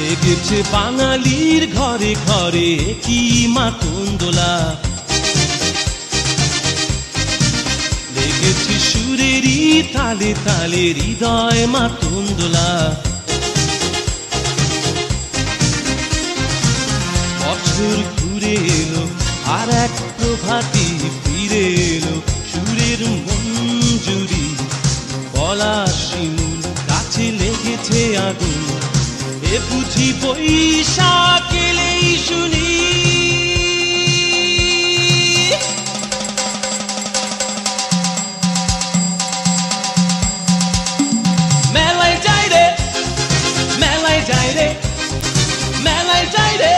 লেগেছে বাঙালির ঘরে ঘরে কি মাতঙ্গদোলা, লেগেছে সুরেরই তালে তালে হৃদয় মাতঙ্গদোলা। বছর ঘুরে এলো আর এক প্রভাতী ফিরে এলো, সুরের মঞ্জুরি পলাশ শিমুল গাছে লেগেছে আগুন, এ বুঝি বৈশাখ এলেই শুনি। মেলায় যাই রে, মেলায় যাই রে, মেলায় যাই রে,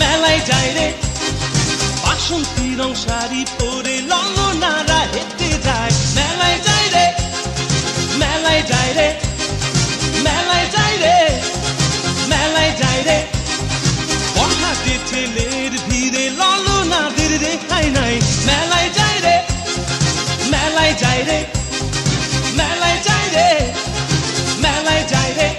মেলায় যাই রে, বাসন্তী রং শাড়ি পরে ললনারা হেঁটে যায়। মেলায় যাই রে, মেলায় যাই রে, মেলায় যাই রে, মেলায় যাই রে, বখাটে ছেলের ভিড়ে ললনাদের রেখাই নাই। মেলায় যাই রে, মেলায় যাই রে, মেলায় যাই রে, মেলায় যাই রে।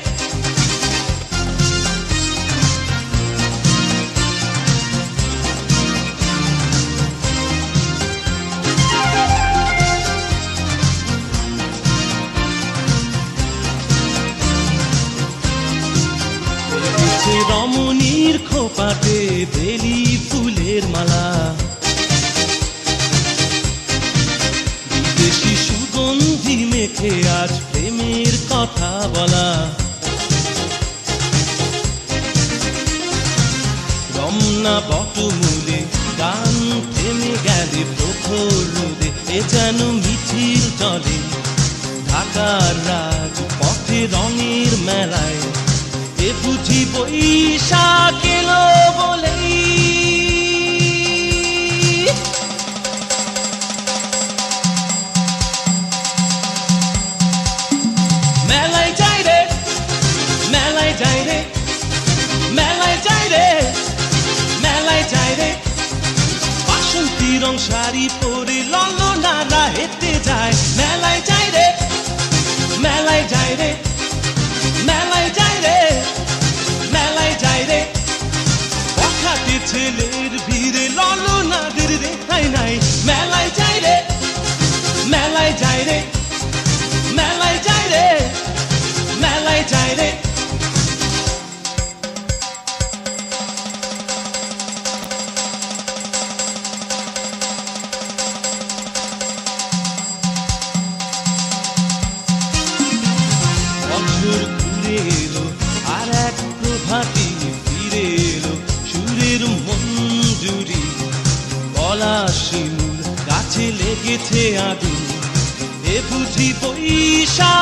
রমণীর খোপাতে বেলি ফুলের মালা, বিদেশি সুগন্ধি মেখে আজ প্রেমের কথা বলা। রমনা বটমূলে গান থেমে গেলে প্রখর রোদে, এ যেন মিছিল চলে ঢাকার রাজ পথে রঙের মেলায়, এ বুঝি বৈশাখ এলো বলেই। মেলায় যাই রে, মেলায় যাই রে, মেলায় যাই রে, মেলায় যাই রে, বাসন্তী রং শাড়ি পরে ললনারা হেঁটে যায়। মেলায় যাই রে, মেলায় যাই রে, মেলায় যাই রে, মেলায় যাই রে, বখাটে ছেলের ভিড়ে ললনাদের রেখাই নাই। মেলায় যাই রে, মেলায় যাই রে, মেলায় যাই রে, মেলায় যাই রে। বছর ঘুরে এলো আর এক প্রভাতী ফিরে এলো, সুরের মঞ্জুরি পলাশ শিমুল গাছে লেগেছে আগুন, এ বুঝি বৈশাখ।